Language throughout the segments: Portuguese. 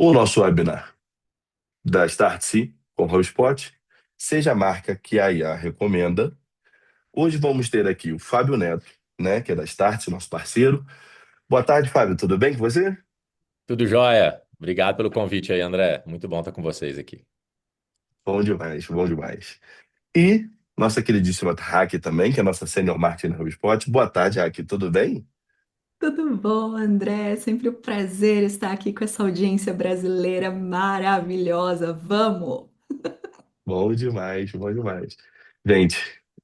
O nosso webinar da Startse com o HubSpot, seja a marca que a IA recomenda. Hoje vamos ter aqui o Fábio Neto, né, que é da Startse, nosso parceiro. Boa tarde, Fábio, tudo bem com você? Tudo jóia? Obrigado pelo convite aí, André. Muito bom estar com vocês aqui. Bom demais, bom demais. E nossa queridíssima Hack também, que é a nossa senior marketing no HubSpot. Boa tarde, Hack, tudo bem? Tudo bom, André? É sempre um prazer estar aqui com essa audiência brasileira maravilhosa. Vamos! Bom demais, bom demais. Gente,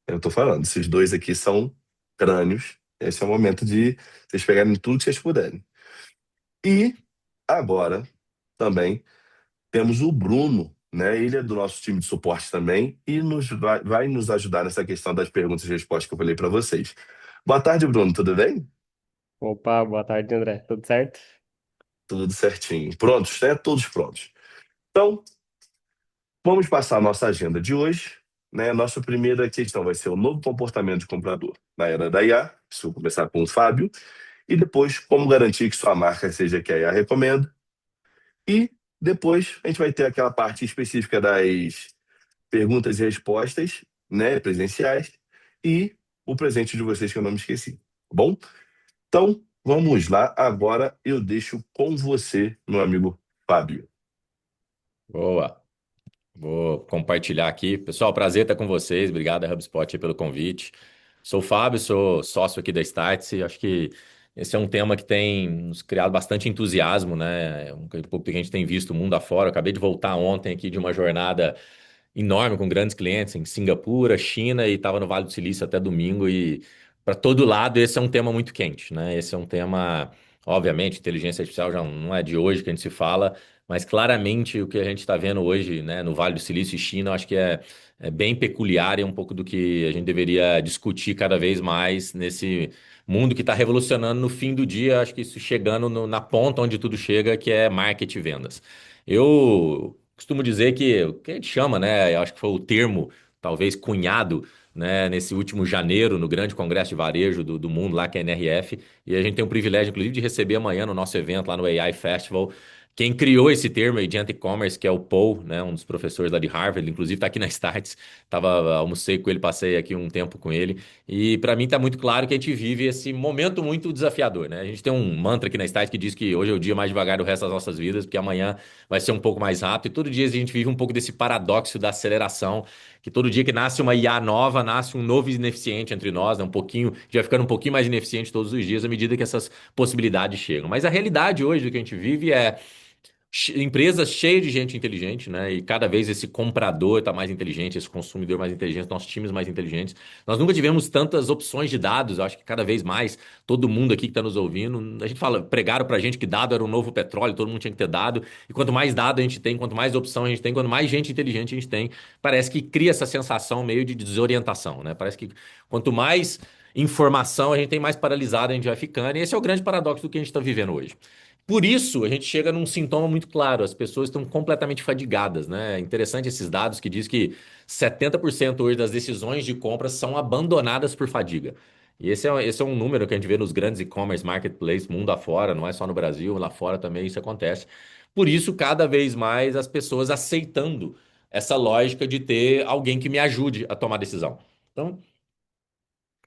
eu tô falando, esses dois aqui são crânios. Esse é o momento de vocês pegarem tudo que vocês puderem. E agora também temos o Bruno, né? Ele é do nosso time de suporte também e vai nos ajudar nessa questão das perguntas e respostas que eu falei para vocês. Boa tarde, Bruno, tudo bem? Opa, boa tarde, André. Tudo certo? Tudo certinho. Prontos, né? Todos prontos. Então, vamos passar a nossa agenda de hoje, né? Nossa primeira questão vai ser o novo comportamento de comprador na era da IA. Isso vou começar com o Fábio. E depois, como garantir que sua marca seja a que a IA recomenda. E depois a gente vai ter aquela parte específica das perguntas e respostas, né, presenciais, e o presente de vocês que eu não me esqueci, tá bom? Então, vamos lá. Agora eu deixo com você, meu amigo Fábio. Boa. Vou compartilhar aqui. Pessoal, prazer estar com vocês. Obrigado, HubSpot, aí pelo convite. Sou o Fábio, sou sócio aqui da Startse. Acho que esse é um tema que tem nos criado bastante entusiasmo, né? É um pouco que a gente tem visto o mundo afora. Eu acabei de voltar ontem aqui de uma jornada enorme com grandes clientes em Singapura, China e estava no Vale do Silício até domingo e para todo lado esse é um tema muito quente, né? Esse é um tema, obviamente, inteligência artificial já não é de hoje que a gente se fala, mas claramente o que a gente está vendo hoje, né, no Vale do Silício e China, eu acho que é bem peculiar e é um pouco do que a gente deveria discutir cada vez mais nesse mundo que está revolucionando no fim do dia, acho que isso chegando na ponta onde tudo chega, que é marketing e vendas. Eu costumo dizer que o que a gente chama, né? Eu acho que foi o termo, talvez cunhado, né, nesse último janeiro, no grande congresso de varejo do mundo, lá que é a NRF. E a gente tem o privilégio, inclusive, de receber amanhã no nosso evento, lá no AI Festival. Quem criou esse termo, Agentic Commerce, que é o Paul, né, um dos professores lá de Harvard, ele, inclusive está aqui na Starts, almocei com ele, passei aqui um tempo com ele. E para mim está muito claro que a gente vive esse momento muito desafiador, né? A gente tem um mantra aqui na Starts que diz que hoje é o dia mais devagar do resto das nossas vidas, porque amanhã vai ser um pouco mais rápido. E todo dia a gente vive um pouco desse paradoxo da aceleração, que todo dia que nasce uma IA nova, nasce um novo ineficiente entre nós, né? Um pouquinho, já vai ficando um pouquinho mais ineficiente todos os dias à medida que essas possibilidades chegam. Mas a realidade hoje do que a gente vive é empresas cheias de gente inteligente, né? E cada vez esse comprador está mais inteligente, esse consumidor mais inteligente, nossos times mais inteligentes. Nós nunca tivemos tantas opções de dados, eu acho que cada vez mais, todo mundo aqui que está nos ouvindo, a gente fala, pregaram pra gente que dado era o novo petróleo, todo mundo tinha que ter dado. E quanto mais dado a gente tem, quanto mais opção a gente tem, quanto mais gente inteligente a gente tem, parece que cria essa sensação meio de desorientação, né? Parece que quanto mais informação a gente tem, mais paralisado a gente vai ficando. E esse é o grande paradoxo do que a gente está vivendo hoje. Por isso, a gente chega num sintoma muito claro: as pessoas estão completamente fadigadas, né? É interessante esses dados que diz que 70% hoje das decisões de compra são abandonadas por fadiga. E esse é um número que a gente vê nos grandes e-commerce marketplaces mundo afora, não é só no Brasil, lá fora também isso acontece. Por isso, cada vez mais as pessoas aceitando essa lógica de ter alguém que me ajude a tomar decisão. Então,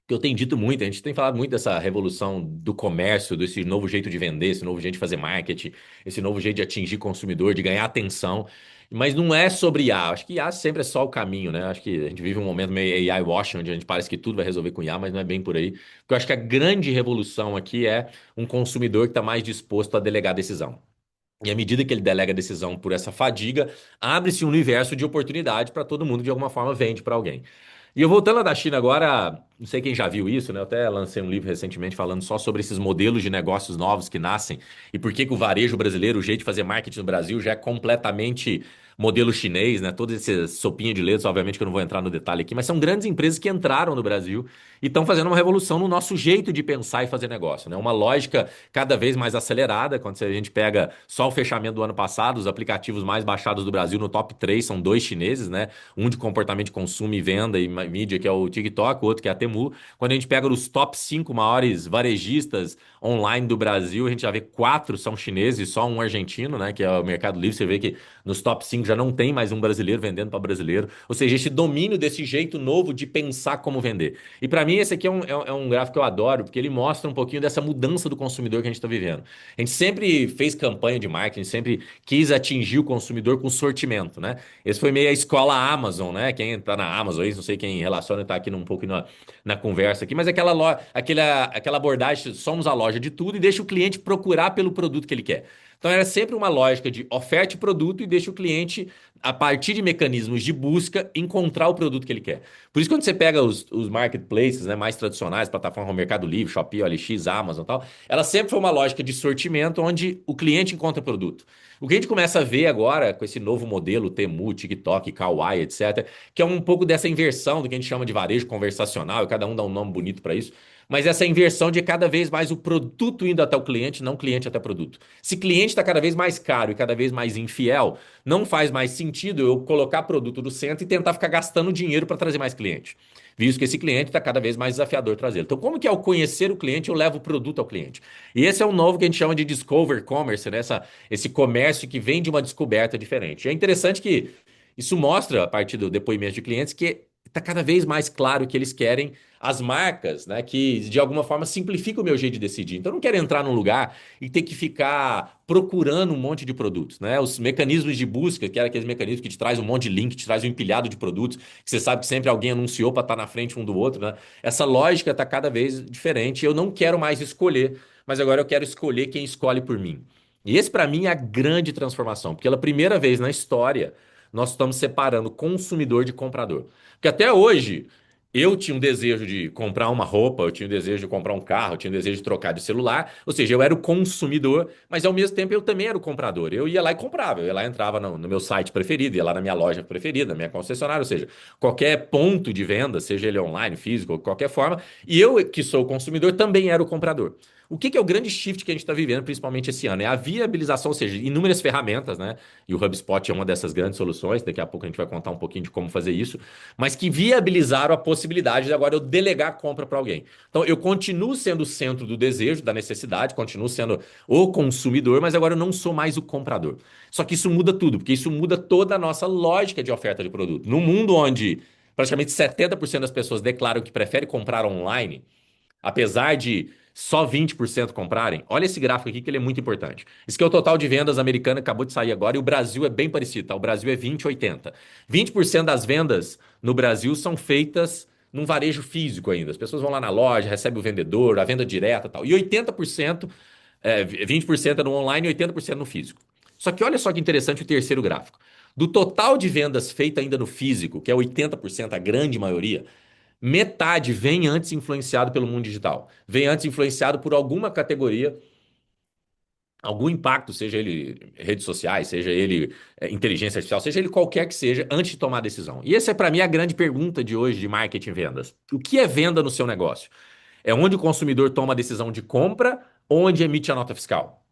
que eu tenho dito muito, a gente tem falado muito dessa revolução do comércio, desse novo jeito de vender, esse novo jeito de fazer marketing, esse novo jeito de atingir consumidor, de ganhar atenção. Mas não é sobre IA. Acho que IA sempre é só o caminho, né? Acho que a gente vive um momento meio AI washing, onde a gente parece que tudo vai resolver com IA, mas não é bem por aí. Porque eu acho que a grande revolução aqui é um consumidor que está mais disposto a delegar decisão. E à medida que ele delega a decisão por essa fadiga, abre-se um universo de oportunidade para todo mundo que de alguma forma vende para alguém. E eu voltando lá da China agora, não sei quem já viu isso, né? Eu até lancei um livro recentemente falando só sobre esses modelos de negócios novos que nascem e por que que o varejo brasileiro, o jeito de fazer marketing no Brasil já é completamente modelo chinês, né? Toda essa sopinha de letras, obviamente que eu não vou entrar no detalhe aqui, mas são grandes empresas que entraram no Brasil e estão fazendo uma revolução no nosso jeito de pensar e fazer negócio, né? Uma lógica cada vez mais acelerada. Quando a gente pega só o fechamento do ano passado, os aplicativos mais baixados do Brasil no top 3 são dois chineses, né? Um de comportamento de consumo e venda e mídia, que é o TikTok, o outro que é a Temu. Quando a gente pega os top 5 maiores varejistas online do Brasil, a gente já vê quatro são chineses e só um argentino, né? Que é o Mercado Livre. Você vê que nos top 5 já não tem mais um brasileiro vendendo para brasileiro. Ou seja, esse domínio desse jeito novo de pensar como vender. E para mim, esse aqui é um gráfico que eu adoro, porque ele mostra um pouquinho dessa mudança do consumidor que a gente está vivendo. A gente sempre fez campanha de marketing, sempre quis atingir o consumidor com sortimento, né? Esse foi meio a escola Amazon, né? Quem tá na Amazon, não sei quem relaciona, tá aqui um pouco na conversa aqui, mas aquela abordagem, somos a loja de tudo e deixa o cliente procurar pelo produto que ele quer. Então era sempre uma lógica de oferte produto e deixa o cliente, a partir de mecanismos de busca, encontrar o produto que ele quer. Por isso, quando você pega os marketplaces, né, mais tradicionais, plataformas como Mercado Livre, Shopee, OLX, Amazon e tal, ela sempre foi uma lógica de sortimento onde o cliente encontra produto. O que a gente começa a ver agora com esse novo modelo, Temu, TikTok, Kawaii, etc., que é um pouco dessa inversão do que a gente chama de varejo conversacional, e cada um dá um nome bonito para isso, mas essa inversão de cada vez mais o produto indo até o cliente, não o cliente até o produto. Se cliente está cada vez mais caro e cada vez mais infiel, não faz mais sentido eu colocar produto no centro e tentar ficar gastando dinheiro para trazer mais cliente. Visto que esse cliente está cada vez mais desafiador trazê-lo. Então, como que ao conhecer o cliente, eu levo o produto ao cliente? E esse é o novo que a gente chama de Discover Commerce, né? Esse comércio que vem de uma descoberta diferente. E é interessante que isso mostra, a partir do depoimento de clientes, que está cada vez mais claro que eles querem as marcas, né, que de alguma forma simplificam o meu jeito de decidir. Então, eu não quero entrar num lugar e ter que ficar procurando um monte de produtos, né? Os mecanismos de busca, que era aqueles mecanismos que te traz um monte de link, te traz um empilhado de produtos, que você sabe que sempre alguém anunciou para estar na frente um do outro, né? Essa lógica está cada vez diferente. Eu não quero mais escolher, mas agora eu quero escolher quem escolhe por mim. E esse, para mim, é a grande transformação, porque pela primeira vez na história, nós estamos separando consumidor de comprador. Porque até hoje, eu tinha um desejo de comprar uma roupa, eu tinha um desejo de comprar um carro, eu tinha um desejo de trocar de celular, ou seja, eu era o consumidor, mas ao mesmo tempo eu também era o comprador. Eu ia lá e comprava, eu ia lá e entrava no meu site preferido, ia lá na minha loja preferida, na minha concessionária, ou seja, qualquer ponto de venda, seja ele online, físico, de qualquer forma, e eu, que sou o consumidor, também era o comprador. O que é o grande shift que a gente está vivendo, principalmente esse ano? É a viabilização, ou seja, inúmeras ferramentas, né? E o HubSpot é uma dessas grandes soluções. Daqui a pouco a gente vai contar um pouquinho de como fazer isso, mas que viabilizaram a possibilidade de agora eu delegar a compra para alguém. Então, eu continuo sendo o centro do desejo, da necessidade, continuo sendo o consumidor, mas agora eu não sou mais o comprador. Só que isso muda tudo, porque isso muda toda a nossa lógica de oferta de produto. No mundo onde praticamente 70% das pessoas declaram que preferem comprar online, apesar de só 20% comprarem, olha esse gráfico aqui que ele é muito importante. Isso aqui é o total de vendas americana, acabou de sair agora, e o Brasil é bem parecido, tá? O Brasil é 20-80. 20% das vendas no Brasil são feitas num varejo físico ainda. As pessoas vão lá na loja, recebem o vendedor, a venda direta e tal. E 80%, 20% é no online e 80% no físico. Só que olha só que interessante o terceiro gráfico. Do total de vendas feita ainda no físico, que é 80%, a grande maioria, metade vem antes influenciado pelo mundo digital. Vem antes influenciado por alguma categoria, algum impacto, seja ele redes sociais, seja ele inteligência artificial, seja ele qualquer que seja, antes de tomar a decisão. E essa é, para mim, a grande pergunta de hoje de marketing e vendas. O que é venda no seu negócio? É onde o consumidor toma a decisão de compra ou onde emite a nota fiscal?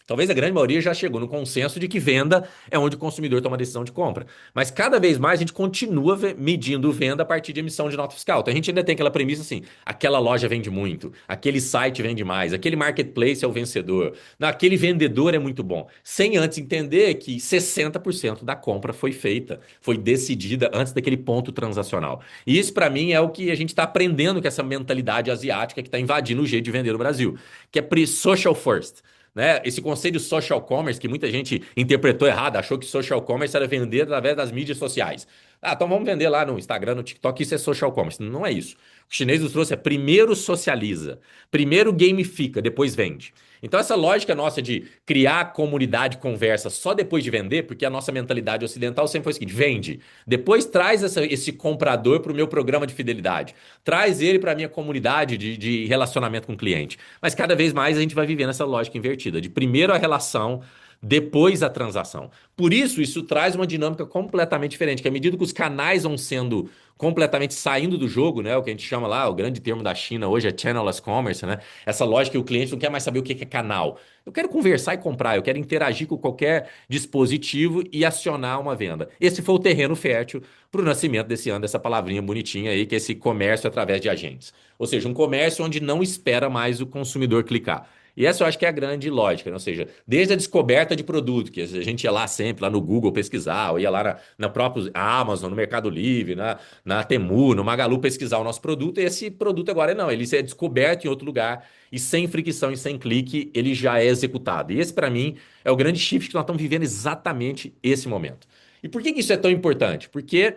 Talvez a grande maioria já chegou no consenso de que venda é onde o consumidor toma a decisão de compra. Mas cada vez mais a gente continua medindo venda a partir de emissão de nota fiscal. Então a gente ainda tem aquela premissa assim: aquela loja vende muito, aquele site vende mais, aquele marketplace é o vencedor, aquele vendedor é muito bom. Sem antes entender que 60% da compra foi feita, foi decidida antes daquele ponto transacional. E isso, para mim, é o que a gente está aprendendo com essa mentalidade asiática que está invadindo o jeito de vender no Brasil, que é social first. Né? Esse conceito de social commerce, que muita gente interpretou errado, achou que social commerce era vender através das mídias sociais. Ah, então vamos vender lá no Instagram, no TikTok, isso é social commerce. Não é isso. O chinês nos trouxe é primeiro socializa, primeiro gamifica, depois vende. Então essa lógica nossa de criar comunidade, conversa só depois de vender, porque a nossa mentalidade ocidental sempre foi o seguinte: vende, depois traz esse comprador para o meu programa de fidelidade, traz ele para a minha comunidade de relacionamento com o cliente. Mas cada vez mais a gente vai vivendo essa lógica invertida, de primeiro a relação, depois da transação. Por isso traz uma dinâmica completamente diferente, que à medida que os canais vão sendo completamente saindo do jogo, né? O que a gente chama lá, o grande termo da China hoje é channelless commerce, né? Essa lógica que o cliente não quer mais saber o que é canal. Eu quero conversar e comprar, eu quero interagir com qualquer dispositivo e acionar uma venda. Esse foi o terreno fértil para o nascimento desse ano, dessa palavrinha bonitinha aí, que é esse comércio através de agentes. Ou seja, um comércio onde não espera mais o consumidor clicar. E essa eu acho que é a grande lógica, né? Ou seja, desde a descoberta de produto, que a gente ia lá sempre, lá no Google pesquisar, ou ia lá na própria Amazon, no Mercado Livre, na Temu, no Magalu pesquisar o nosso produto, e esse produto agora não, ele é descoberto em outro lugar e sem fricção e sem clique, ele já é executado. E esse, para mim, é o grande shift que nós estamos vivendo exatamente esse momento. E por que isso é tão importante? Porque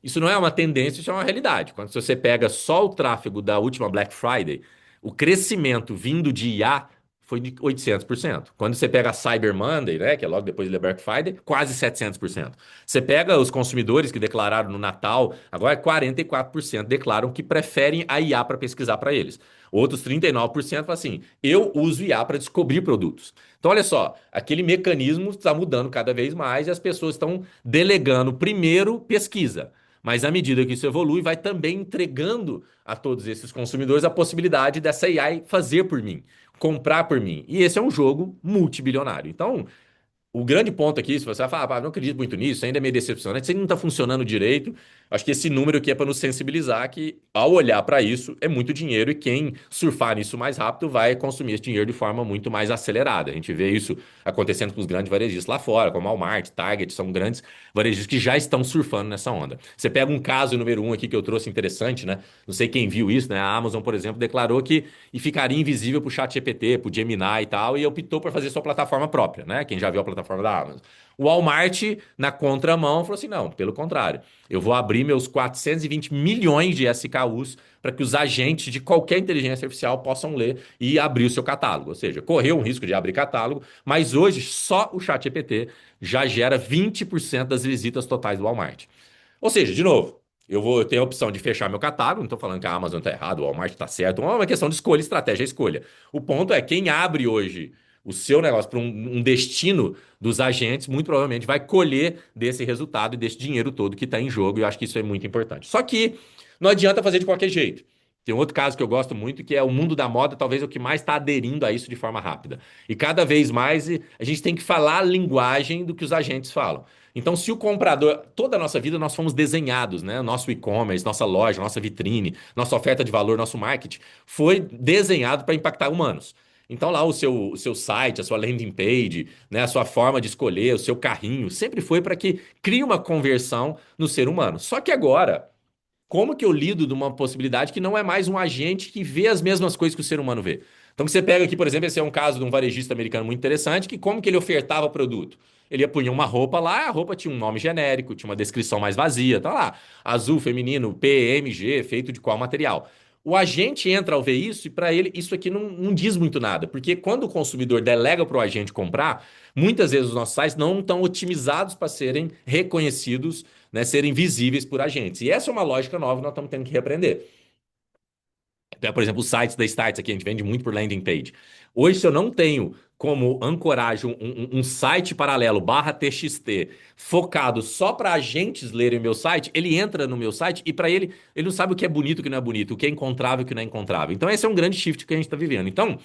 isso não é uma tendência, isso é uma realidade. Quando você pega só o tráfego da última Black Friday, o crescimento vindo de IA foi de 800%. Quando você pega a Cyber Monday, né, que é logo depois da Black Friday, quase 700%. Você pega os consumidores que declararam no Natal, agora 44% declaram que preferem a IA para pesquisar para eles. Outros 39% falam assim: eu uso IA para descobrir produtos. Então, olha só, aquele mecanismo está mudando cada vez mais e as pessoas estão delegando primeiro pesquisa. Mas à medida que isso evolui, vai também entregando a todos esses consumidores a possibilidade dessa AI fazer por mim, comprar por mim. E esse é um jogo multibilionário. Então, o grande ponto aqui, se você vai falar, não acredito muito nisso, ainda é meio decepcionante, isso ainda não está funcionando direito. Acho que esse número aqui é para nos sensibilizar que, ao olhar para isso, é muito dinheiro e quem surfar nisso mais rápido vai consumir esse dinheiro de forma muito mais acelerada. A gente vê isso acontecendo com os grandes varejistas lá fora, como Walmart, Target, são grandes varejistas que já estão surfando nessa onda. Você pega um caso número um aqui que eu trouxe interessante, né? Não sei quem viu isso, né? A Amazon, por exemplo, declarou que ficaria invisível para o ChatGPT, para o Gemini e tal, e optou por fazer sua plataforma própria, né? Quem já viu a plataforma da Amazon. O Walmart, na contramão, falou assim: não, pelo contrário, eu vou abrir meus 420 milhões de SKUs para que os agentes de qualquer inteligência artificial possam ler e abrir o seu catálogo. Ou seja, correu um risco de abrir catálogo, mas hoje só o ChatGPT já gera 20% das visitas totais do Walmart. Ou seja, de novo, eu tenho a opção de fechar meu catálogo, não estou falando que a Amazon está errado, o Walmart está certo, é uma questão de escolha, estratégia, escolha. O ponto é, quem abre hoje o seu negócio para um destino dos agentes, muito provavelmente vai colher desse resultado e desse dinheiro todo que está em jogo, e eu acho que isso é muito importante. Só que não adianta fazer de qualquer jeito. Tem um outro caso que eu gosto muito, que é o mundo da moda, talvez é o que mais está aderindo a isso de forma rápida. E cada vez mais a gente tem que falar a linguagem do que os agentes falam. Então, se o comprador, toda a nossa vida nós fomos desenhados, né? Nosso e-commerce, nossa loja, nossa vitrine, nossa oferta de valor, nosso marketing foi desenhado para impactar humanos. Então, lá o seu site, a sua landing page, né, a sua forma de escolher, o seu carrinho, sempre foi para que crie uma conversão no ser humano. Só que agora, como que eu lido de uma possibilidade que não é mais um agente que vê as mesmas coisas que o ser humano vê? Então, que você pega aqui, por exemplo, esse é um caso de um varejista americano muito interessante, que como que ele ofertava produto? Ele punha uma roupa lá, a roupa tinha um nome genérico, tinha uma descrição mais vazia, tá lá, azul, feminino, PMG, feito de qual material. O agente entra ao ver isso e para ele isso aqui não diz muito nada, porque quando o consumidor delega para o agente comprar, muitas vezes os nossos sites não estão otimizados para serem reconhecidos, né, serem visíveis por agentes. E essa é uma lógica nova que nós estamos tendo que reaprender. Então, por exemplo, os sites da Starts aqui, a gente vende muito por landing page. Hoje, se eu não tenho como ancoragem um site paralelo barra TXT focado só para agentes lerem o meu site, ele entra no meu site e para ele não sabe o que é bonito e o que não é bonito, o que é encontrável e o que não é encontrável. Então, esse é um grande shift que a gente está vivendo. Então,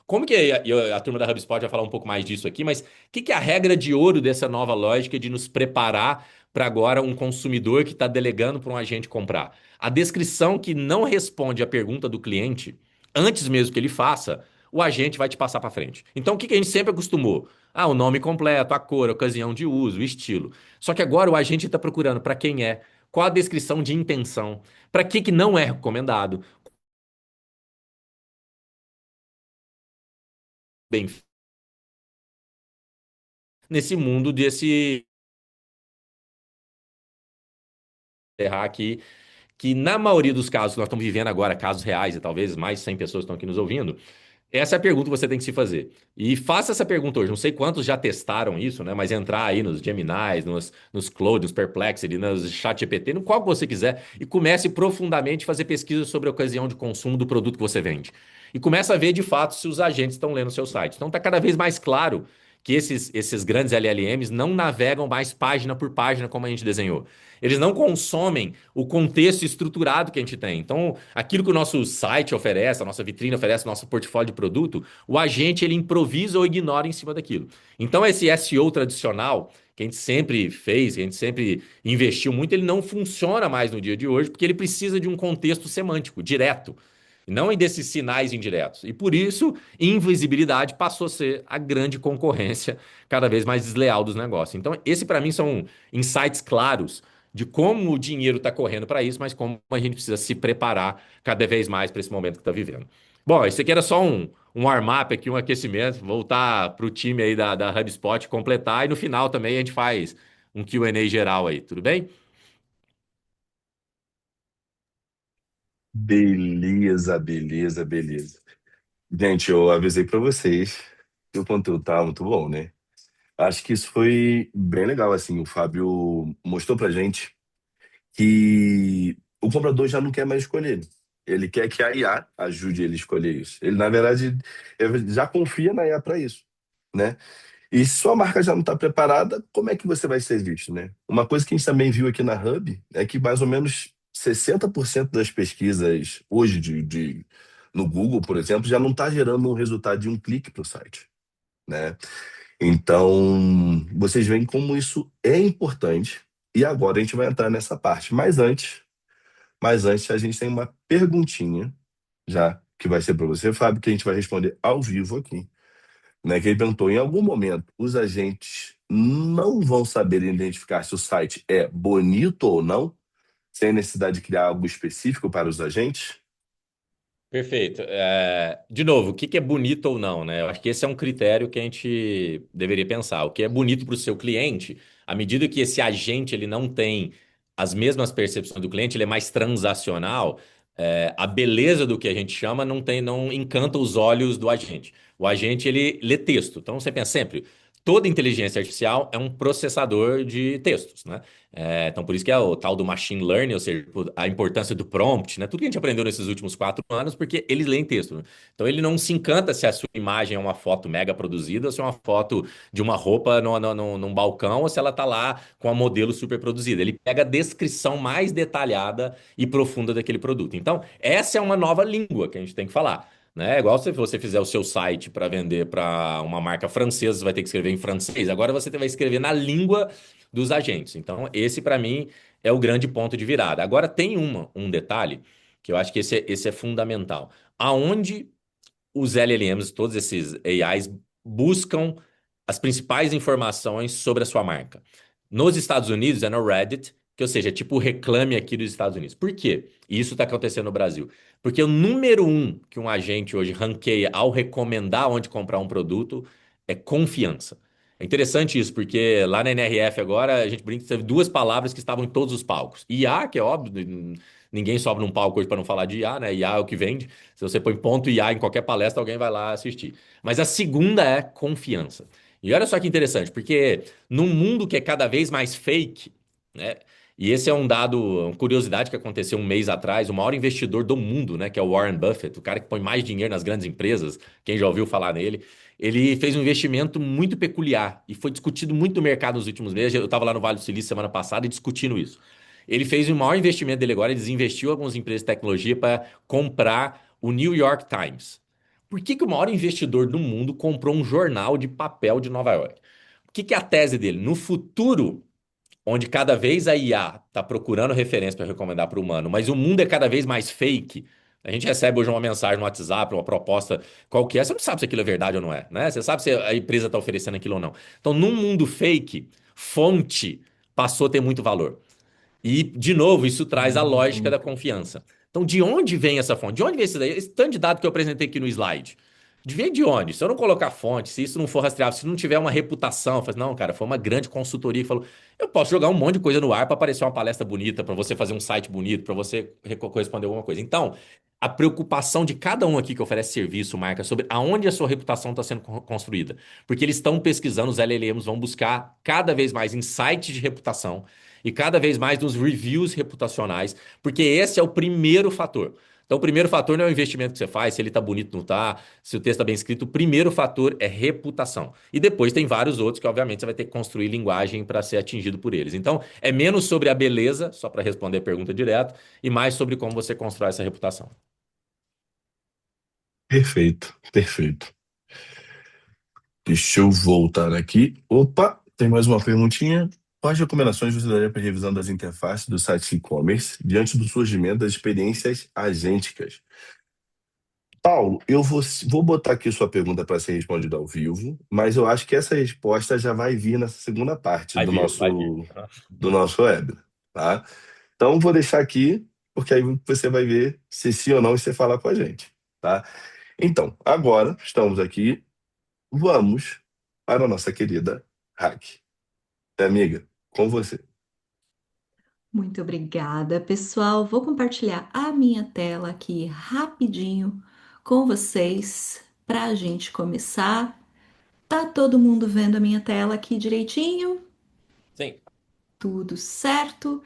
como que a turma da HubSpot vai falar um pouco mais disso aqui, mas o que é a regra de ouro dessa nova lógica de nos preparar para agora um consumidor que está delegando para um agente comprar? A descrição que não responde à pergunta do cliente, antes mesmo que ele faça, o agente vai te passar para frente. Então, o que a gente sempre acostumou? Ah, o nome completo, a cor, a ocasião de uso, o estilo. Só que agora o agente está procurando para quem é, qual a descrição de intenção, para que não é recomendado, bem, nesse mundo desse errar aqui, que na maioria dos casos que nós estamos vivendo agora, casos reais, e talvez mais de 100 pessoas estão aqui nos ouvindo, essa é a pergunta que você tem que se fazer. E faça essa pergunta hoje. Não sei quantos já testaram isso, né? Mas entrar aí nos Geminis, nos Claude, nos Perplexity, nos ChatGPT, no qual que você quiser, e comece profundamente a fazer pesquisa sobre a ocasião de consumo do produto que você vende. E começa a ver de fato se os agentes estão lendo o seu site. Então está cada vez mais claro que esses grandes LLMs não navegam mais página por página como a gente desenhou. Eles não consomem o contexto estruturado que a gente tem. Então, aquilo que o nosso site oferece, a nossa vitrine oferece, o nosso portfólio de produto, o agente ele improvisa ou ignora em cima daquilo. Então, esse SEO tradicional, que a gente sempre fez, que a gente sempre investiu muito, ele não funciona mais no dia de hoje, porque ele precisa de um contexto semântico, direto. Não em desses sinais indiretos. E por isso, invisibilidade passou a ser a grande concorrência cada vez mais desleal dos negócios. Então, esse para mim são insights claros de como o dinheiro está correndo para isso, mas como a gente precisa se preparar cada vez mais para esse momento que está vivendo. Bom, isso aqui era só um warm-up aqui, um aquecimento, voltar para o time aí da HubSpot completar e no final também a gente faz um Q&A geral aí, tudo bem? Beleza, beleza, beleza. Gente, eu avisei pra vocês que o conteúdo tá muito bom, né? Acho que isso foi bem legal, assim. O Fábio mostrou pra gente que o comprador já não quer mais escolher. Ele quer que a IA ajude ele a escolher isso. Ele, na verdade, ele já confia na IA para isso, né? E se sua marca já não está preparada, como é que você vai ser visto, né? Uma coisa que a gente também viu aqui na Hub é que mais ou menos 60% das pesquisas hoje no Google, por exemplo, já não está gerando um resultado de um clique para o site, né? Então, vocês veem como isso é importante. E agora a gente vai entrar nessa parte. Mas antes a gente tem uma perguntinha já que vai ser para você, Fábio, que a gente vai responder ao vivo aqui, né? Que ele perguntou: em algum momento os agentes não vão saber identificar se o site é bonito ou não, sem necessidade de criar algo específico para os agentes? Perfeito. De novo, o que que é bonito ou não, né? Eu acho que esse é um critério que a gente deveria pensar. O que é bonito para o seu cliente, à medida que esse agente ele não tem as mesmas percepções do cliente, ele é mais transacional, a beleza do que a gente chama não encanta os olhos do agente. O agente ele lê texto. Então você pensa sempre, toda inteligência artificial é um processador de textos, né? Então, por isso que é o tal do machine learning, ou seja, a importância do prompt, né? Tudo que a gente aprendeu nesses últimos 4 anos, porque eles leem texto, né? Então, ele não se encanta se a sua imagem é uma foto mega produzida, ou se é uma foto de uma roupa num balcão, ou se ela tá lá com a modelo super produzida. Ele pega a descrição mais detalhada e profunda daquele produto. Então, essa é uma nova língua que a gente tem que falar. Né? Igual se você fizer o seu site para vender para uma marca francesa, você vai ter que escrever em francês. Agora você vai escrever na língua dos agentes. Então, esse para mim é o grande ponto de virada. Agora, tem um detalhe que eu acho que esse é fundamental. Aonde os LLMs, todos esses AIs, buscam as principais informações sobre a sua marca? Nos Estados Unidos é no Reddit, que ou seja, é tipo o reclame aqui dos Estados Unidos. Por quê? E isso está acontecendo no Brasil. Porque o número um que um agente hoje ranqueia ao recomendar onde comprar um produto é confiança. É interessante isso, porque lá na NRF agora a gente brinca que teve duas palavras que estavam em todos os palcos. IA, que é óbvio, ninguém sobe num palco hoje para não falar de IA, né? IA é o que vende. Se você põe ponto IA em qualquer palestra, alguém vai lá assistir. Mas a segunda é confiança. E olha só que interessante, porque num mundo que é cada vez mais fake, né? E esse é um dado, uma curiosidade que aconteceu um mês atrás, o maior investidor do mundo, né, que é o Warren Buffett, o cara que põe mais dinheiro nas grandes empresas, quem já ouviu falar nele, ele fez um investimento muito peculiar e foi discutido muito no mercado nos últimos meses. Eu estava lá no Vale do Silício semana passada e discutindo isso. Ele fez o maior investimento dele agora, ele desinvestiu em algumas empresas de tecnologia para comprar o New York Times. Por que que o maior investidor do mundo comprou um jornal de papel de Nova York? O que que é a tese dele? No futuro, onde cada vez a IA está procurando referência para recomendar para o humano, mas o mundo é cada vez mais fake. A gente recebe hoje uma mensagem no WhatsApp, uma proposta qualquer, você não sabe se aquilo é verdade ou não é, né? Você sabe se a empresa está oferecendo aquilo ou não. Então, num mundo fake, fonte passou a ter muito valor. E, de novo, isso traz a lógica da confiança. Então, de onde vem essa fonte? De onde vem esse tanto de dado que eu apresentei aqui no slide? Vem de onde? Se eu não colocar fonte, se isso não for rastreável, se não tiver uma reputação, eu falo, não, cara, foi uma grande consultoria que falou, eu posso jogar um monte de coisa no ar para aparecer uma palestra bonita, para você fazer um site bonito, para você corresponder alguma coisa. Então, a preocupação de cada um aqui que oferece serviço, marca, sobre aonde a sua reputação está sendo construída. Porque eles estão pesquisando, os LLMs vão buscar cada vez mais insights de reputação e cada vez mais nos reviews reputacionais, porque esse é o primeiro fator. Então, o primeiro fator não é o investimento que você faz, se ele está bonito ou não está, se o texto está bem escrito. O primeiro fator é reputação. E depois tem vários outros que, obviamente, você vai ter que construir linguagem para ser atingido por eles. Então, é menos sobre a beleza, só para responder a pergunta direto, e mais sobre como você constrói essa reputação. Perfeito, perfeito. Deixa eu voltar aqui. Opa, tem mais uma perguntinha. Quais recomendações você daria para revisão das interfaces do site e-commerce diante do surgimento das experiências agênticas? Paulo, eu vou botar aqui sua pergunta para ser respondida ao vivo, mas eu acho que essa resposta já vai vir nessa segunda parte Vai do vir, vai vir. nosso web, tá? Então, vou deixar aqui, porque aí você vai ver se sim ou não e você falar com a gente, tá? Então, agora estamos aqui, vamos para a nossa querida Hack. Amiga, com você. Muito obrigada, pessoal. Vou compartilhar a minha tela aqui rapidinho com vocês para a gente começar. Tá todo mundo vendo a minha tela aqui direitinho? Sim. Tudo certo?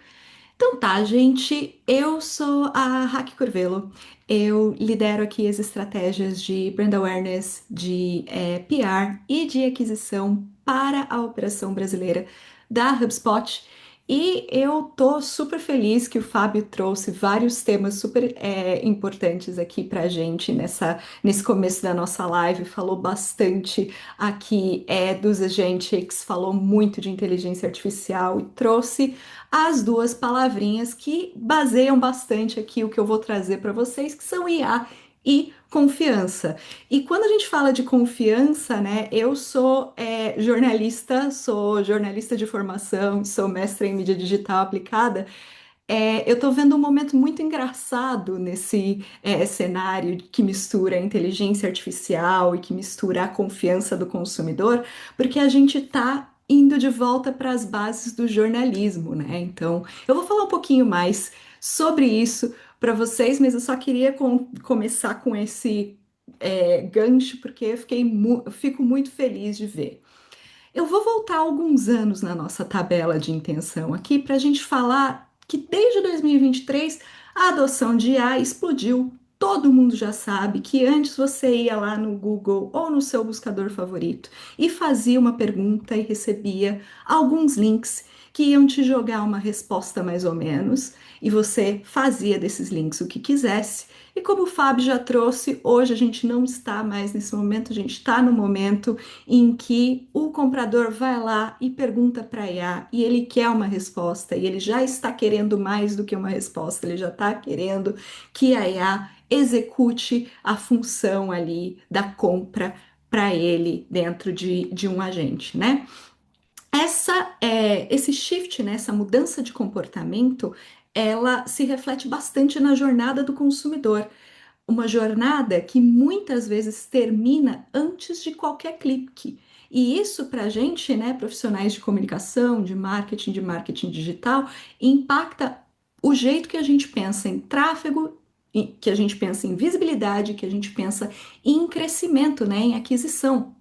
Então tá, gente, eu sou a Raque Curvelo. Eu lidero aqui as estratégias de brand awareness, de PR e de aquisição para a operação brasileira da HubSpot. E eu tô super feliz que o Fábio trouxe vários temas super importantes aqui pra gente nesse começo da nossa live. Falou bastante aqui dos agentics, falou muito de inteligência artificial e trouxe as duas palavrinhas que baseiam bastante aqui o que eu vou trazer para vocês, que são IA e confiança. E quando a gente fala de confiança, né, eu sou sou jornalista de formação, sou mestra em mídia digital aplicada. Eu estou vendo um momento muito engraçado nesse cenário que mistura a inteligência artificial e que mistura a confiança do consumidor, porque a gente está indo de volta para as bases do jornalismo, né? Então, eu vou falar um pouquinho mais sobre isso para vocês, mas eu só queria começar com esse gancho, porque eu fico muito feliz de ver. Eu vou voltar alguns anos na nossa tabela de intenção aqui para a gente falar que desde 2023 a adoção de IA explodiu. Todo mundo já sabe que antes você ia lá no Google ou no seu buscador favorito e fazia uma pergunta e recebia alguns links que iam te jogar uma resposta mais ou menos, e você fazia desses links o que quisesse. E como o Fábio já trouxe, hoje a gente não está mais nesse momento, a gente está no momento em que o comprador vai lá e pergunta para a IA e ele quer uma resposta e ele já está querendo mais do que uma resposta, ele já está querendo que a IA execute a função ali da compra para ele dentro de um agente, né? Esse shift, né, essa mudança de comportamento, ela se reflete bastante na jornada do consumidor. Uma jornada que muitas vezes termina antes de qualquer clique. E isso, para a gente, né, profissionais de comunicação, de marketing digital, impacta o jeito que a gente pensa em tráfego, que a gente pensa em visibilidade, que a gente pensa em crescimento, né, em aquisição.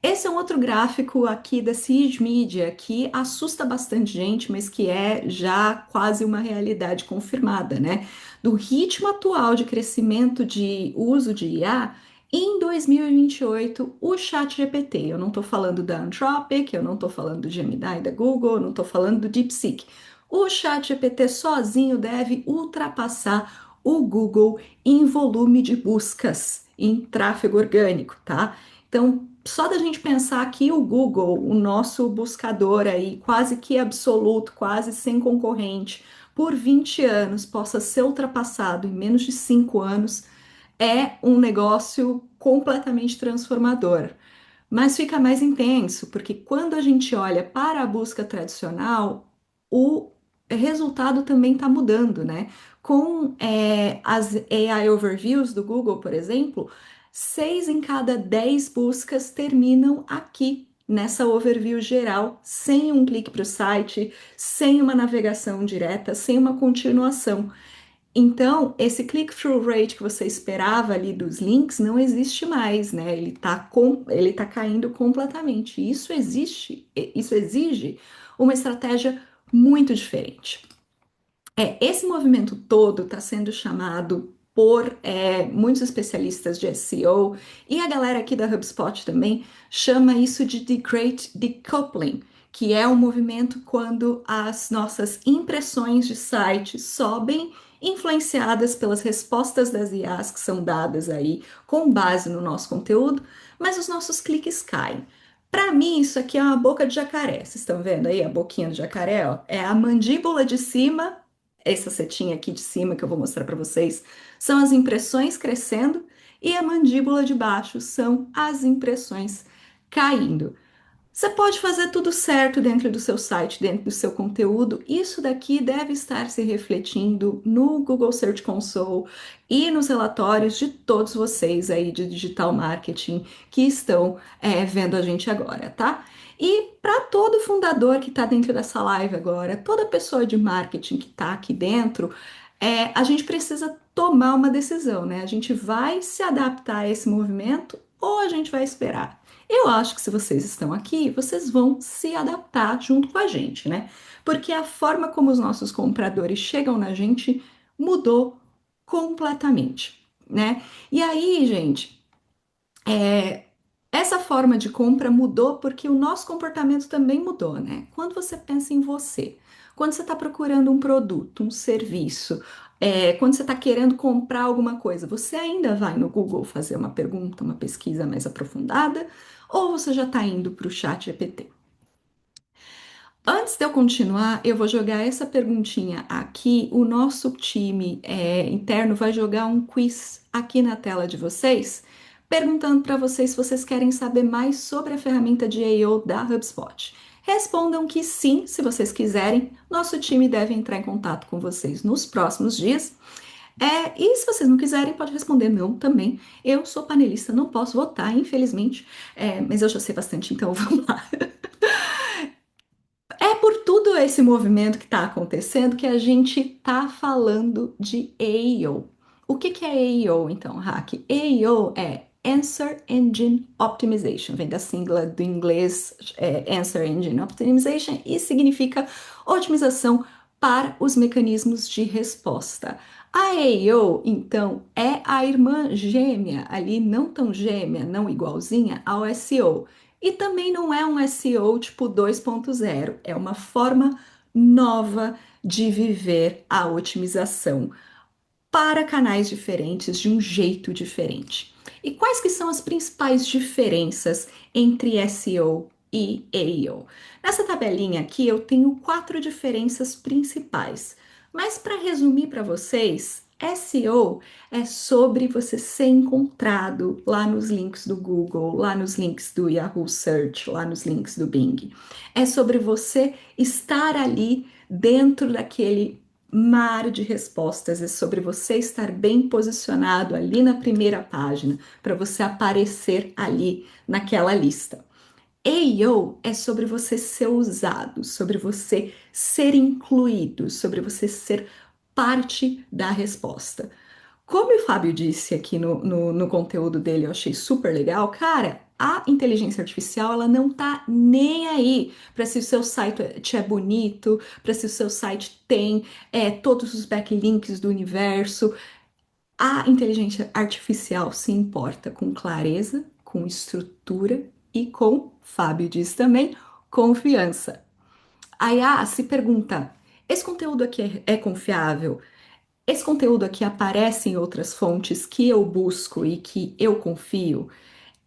Esse é um outro gráfico aqui da Siege Media que assusta bastante gente, mas que é já quase uma realidade confirmada, né? Do ritmo atual de crescimento de uso de IA, em 2028, o ChatGPT, eu não estou falando da Anthropic, eu não estou falando do Gemini da Google, eu não estou falando do DeepSeek. O ChatGPT sozinho deve ultrapassar o Google em volume de buscas, em tráfego orgânico, tá? Então, só da gente pensar que o Google, o nosso buscador aí, quase que absoluto, quase sem concorrente, por 20 anos, possa ser ultrapassado em menos de 5 anos, é um negócio completamente transformador. Mas fica mais intenso, porque quando a gente olha para a busca tradicional, o resultado também está mudando, né? Com as AI Overviews do Google, por exemplo, 6 em cada 10 buscas terminam aqui, nessa overview geral, sem um clique para o site, sem uma navegação direta, sem uma continuação. Então, esse click-through rate que você esperava ali dos links não existe mais, né? Ele tá caindo completamente. Isso exige uma estratégia muito diferente. Esse movimento todo está sendo chamado por muitos especialistas de SEO e a galera aqui da HubSpot também chama isso de The Great Decoupling, que é um movimento quando as nossas impressões de site sobem, influenciadas pelas respostas das IAs que são dadas aí com base no nosso conteúdo, mas os nossos cliques caem. Para mim, isso aqui é uma boca de jacaré. Vocês estão vendo aí a boquinha do jacaré? Ó? É a mandíbula de cima, essa setinha aqui de cima que eu vou mostrar para vocês, são as impressões crescendo e a mandíbula de baixo são as impressões caindo. Você pode fazer tudo certo dentro do seu site, dentro do seu conteúdo. Isso daqui deve estar se refletindo no Google Search Console e nos relatórios de todos vocês aí de digital marketing que estão vendo a gente agora, tá? E para todo fundador que está dentro dessa live agora, toda pessoa de marketing que está aqui dentro, a gente precisa tomar uma decisão, né? A gente vai se adaptar a esse movimento ou a gente vai esperar? Eu acho que se vocês estão aqui, vocês vão se adaptar junto com a gente, né? Porque a forma como os nossos compradores chegam na gente mudou completamente, né? E aí, gente, essa forma de compra mudou porque o nosso comportamento também mudou, né? Quando você pensa em você, quando você está procurando um produto, um serviço, quando você está querendo comprar alguma coisa, você ainda vai no Google fazer uma pergunta, uma pesquisa mais aprofundada, ou você já está indo para o chat GPT? Antes de eu continuar, eu vou jogar essa perguntinha aqui. O nosso time interno vai jogar um quiz aqui na tela de vocês, perguntando para vocês se vocês querem saber mais sobre a ferramenta de AO da HubSpot. Respondam que sim, se vocês quiserem. Nosso time deve entrar em contato com vocês nos próximos dias. E se vocês não quiserem, pode responder não também. Eu sou panelista, não posso votar, infelizmente, mas eu já sei bastante, então vamos lá. É por tudo esse movimento que está acontecendo que a gente está falando de AEO. O que é AEO, então, Hack? AEO é Answer Engine Optimization, vem da sigla do inglês Answer Engine Optimization e significa otimização para os mecanismos de resposta. A AEO, então, é a irmã gêmea, ali não tão gêmea, não igualzinha ao SEO. E também não é um SEO tipo 2.0, é uma forma nova de viver a otimização para canais diferentes, de um jeito diferente. E quais que são as principais diferenças entre SEO e AEO? Nessa tabelinha aqui eu tenho 4 diferenças principais, mas para resumir para vocês, SEO é sobre você ser encontrado lá nos links do Google, lá nos links do Yahoo Search, lá nos links do Bing. É sobre você estar ali dentro daquele mar de respostas, é sobre você estar bem posicionado ali na primeira página, para você aparecer ali naquela lista. AEO é sobre você ser usado, sobre você ser incluído, sobre você ser parte da resposta. Como o Fábio disse aqui no conteúdo dele, eu achei super legal, cara, a inteligência artificial ela não tá nem aí para se o seu site é bonito, para se o seu site tem todos os backlinks do universo. A inteligência artificial se importa com clareza, com estrutura e com, Fábio diz também, confiança. A IA se pergunta: esse conteúdo aqui é confiável? Esse conteúdo aqui aparece em outras fontes que eu busco e que eu confio?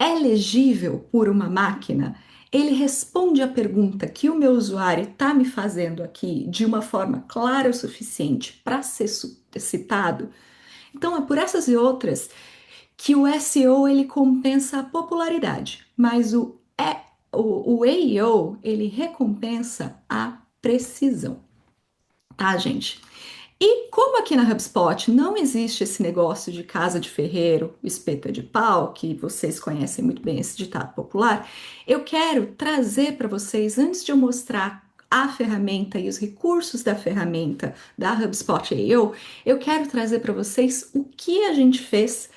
É legível por uma máquina? Ele responde a pergunta que o meu usuário está me fazendo aqui de uma forma clara o suficiente para ser citado? Então é por essas e outras que o SEO ele compensa a popularidade, mas o AEO ele recompensa a precisão, tá, gente? E como aqui na HubSpot não existe esse negócio de casa de ferreiro, espeto é de pau, que vocês conhecem muito bem esse ditado popular, eu quero trazer para vocês, antes de eu mostrar a ferramenta e os recursos da ferramenta da HubSpot AO, eu quero trazer para vocês o que a gente fez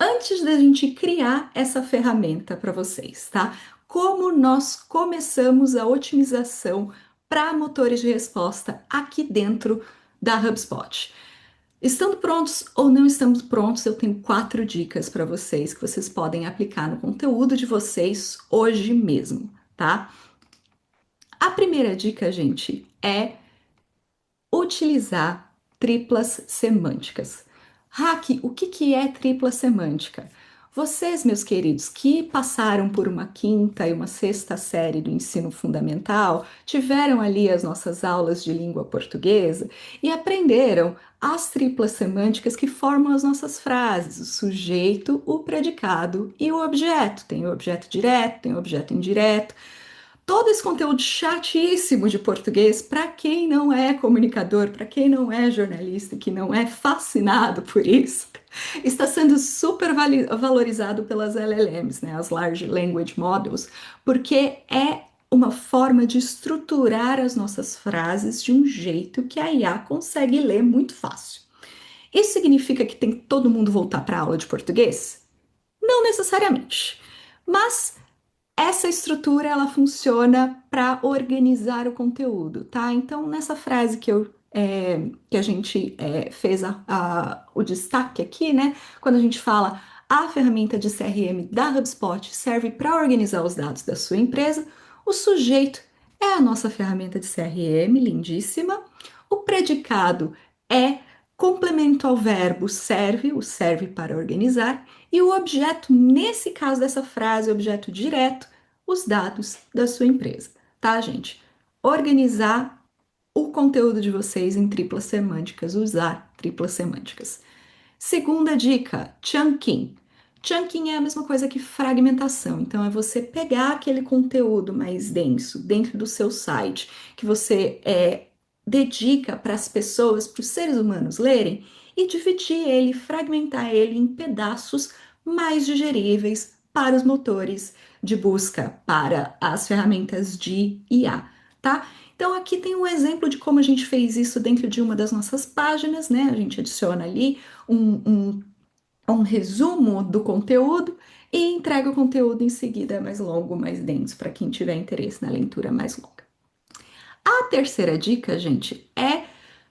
antes da gente criar essa ferramenta para vocês, tá? Como nós começamos a otimização para motores de resposta aqui dentro da HubSpot. Estando prontos ou não estamos prontos, eu tenho 4 dicas para vocês que vocês podem aplicar no conteúdo de vocês hoje mesmo, tá? A primeira dica, gente, é utilizar triplas semânticas. Hack, o que é tripla semântica? Vocês, meus queridos, que passaram por uma quinta e uma sexta série do ensino fundamental, tiveram ali as nossas aulas de língua portuguesa e aprenderam as triplas semânticas que formam as nossas frases: o sujeito, o predicado e o objeto. Tem o objeto direto, tem o objeto indireto. Todo esse conteúdo chatíssimo de português, para quem não é comunicador, para quem não é jornalista, que não é fascinado por isso, está sendo super valorizado pelas LLMs, né, as Large Language Models, porque é uma forma de estruturar as nossas frases de um jeito que a IA consegue ler muito fácil. Isso significa que tem que todo mundo voltar para a aula de português? Não necessariamente. Mas essa estrutura ela funciona para organizar o conteúdo, tá? Então, nessa frase que a gente fez o destaque aqui, né? Quando a gente fala a ferramenta de CRM da HubSpot serve para organizar os dados da sua empresa, o sujeito é a nossa ferramenta de CRM, lindíssima. O predicado é complemento ao verbo serve, o serve para organizar. E o objeto, nesse caso dessa frase, objeto direto, os dados da sua empresa, tá, gente? Organizar o conteúdo de vocês em triplas semânticas, usar triplas semânticas. Segunda dica, chunking. Chunking é a mesma coisa que fragmentação. Então, é você pegar aquele conteúdo mais denso dentro do seu site, que você dedica para as pessoas, para os seres humanos lerem, e dividir ele, fragmentar ele em pedaços mais digeríveis para os motores de busca, para as ferramentas de IA, tá? Então, aqui tem um exemplo de como a gente fez isso dentro de uma das nossas páginas, né? A gente adiciona ali um resumo do conteúdo e entrega o conteúdo em seguida mais longo, mais denso, para quem tiver interesse na leitura mais longa. A terceira dica, gente, é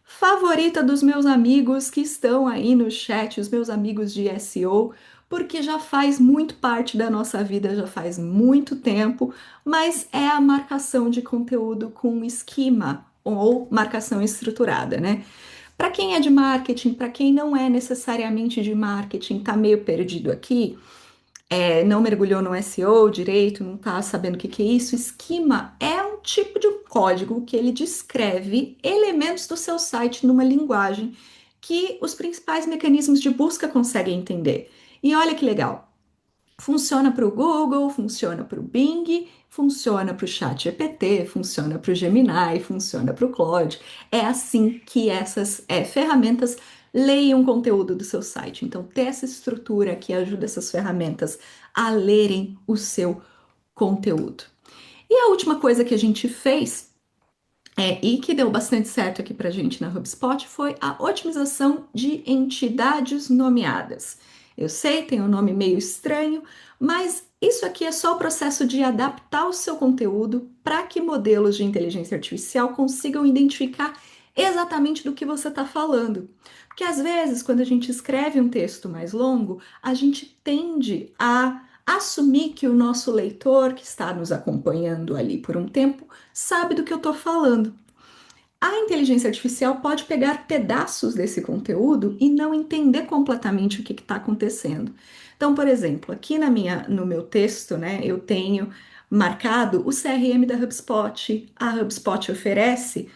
favorita dos meus amigos que estão aí no chat, os meus amigos de SEO, porque já faz muito parte da nossa vida, já faz muito tempo, mas é a marcação de conteúdo com esquema ou marcação estruturada, né? Para quem é de marketing, para quem não é necessariamente de marketing, tá meio perdido aqui, não mergulhou no SEO direito, não tá sabendo o que é isso, esquema é um tipo de código que ele descreve elementos do seu site numa linguagem que os principais mecanismos de busca conseguem entender. E olha que legal, funciona para o Google, funciona para o Bing, funciona para o ChatGPT, funciona para o Gemini, funciona para o Claude. É assim que essas ferramentas leem o conteúdo do seu site. Então, ter essa estrutura que ajuda essas ferramentas a lerem o seu conteúdo. E a última coisa que a gente fez e que deu bastante certo aqui para a gente na HubSpot foi a otimização de entidades nomeadas. Eu sei, tem um nome meio estranho, mas isso aqui é só o processo de adaptar o seu conteúdo para que modelos de inteligência artificial consigam identificar exatamente do que você está falando. Porque às vezes, quando a gente escreve um texto mais longo, a gente tende a assumir que o nosso leitor, que está nos acompanhando ali por um tempo, sabe do que eu estou falando. A inteligência artificial pode pegar pedaços desse conteúdo e não entender completamente o que está acontecendo. Então, por exemplo, aqui no meu texto, né, eu tenho marcado o CRM da HubSpot. A HubSpot oferece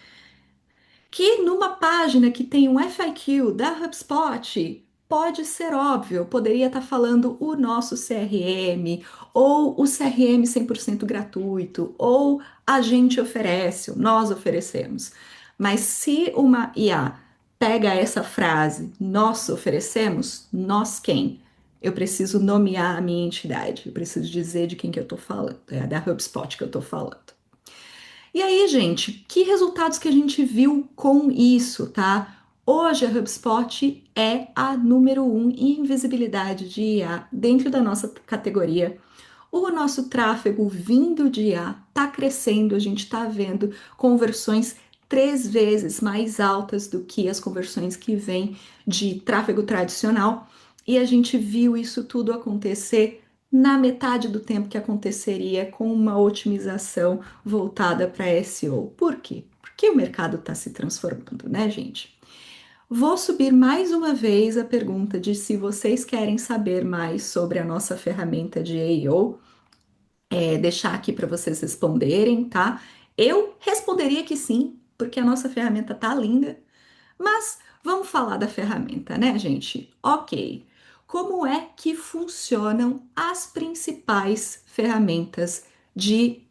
que numa página que tem um FAQ da HubSpot, pode ser óbvio, eu poderia estar falando o nosso CRM, ou o CRM 100% gratuito, ou a gente oferece, ou nós oferecemos. Mas se uma IA pega essa frase, nós oferecemos, nós quem? Eu preciso nomear a minha entidade, eu preciso dizer de quem que eu estou falando, é da HubSpot que eu estou falando. E aí, gente, que resultados que a gente viu com isso, tá? Hoje a HubSpot é a número 1 em visibilidade de IA dentro da nossa categoria. O nosso tráfego vindo de IA está crescendo, a gente está vendo conversões 3 vezes mais altas do que as conversões que vêm de tráfego tradicional, e a gente viu isso tudo acontecer na metade do tempo que aconteceria com uma otimização voltada para SEO. Por quê? Porque o mercado está se transformando, né, gente? Vou subir mais uma vez a pergunta de se vocês querem saber mais sobre a nossa ferramenta de AEO, deixar aqui para vocês responderem, tá? Eu responderia que sim, porque a nossa ferramenta tá linda, mas vamos falar da ferramenta, né, gente? Ok. Como é que funcionam as principais ferramentas de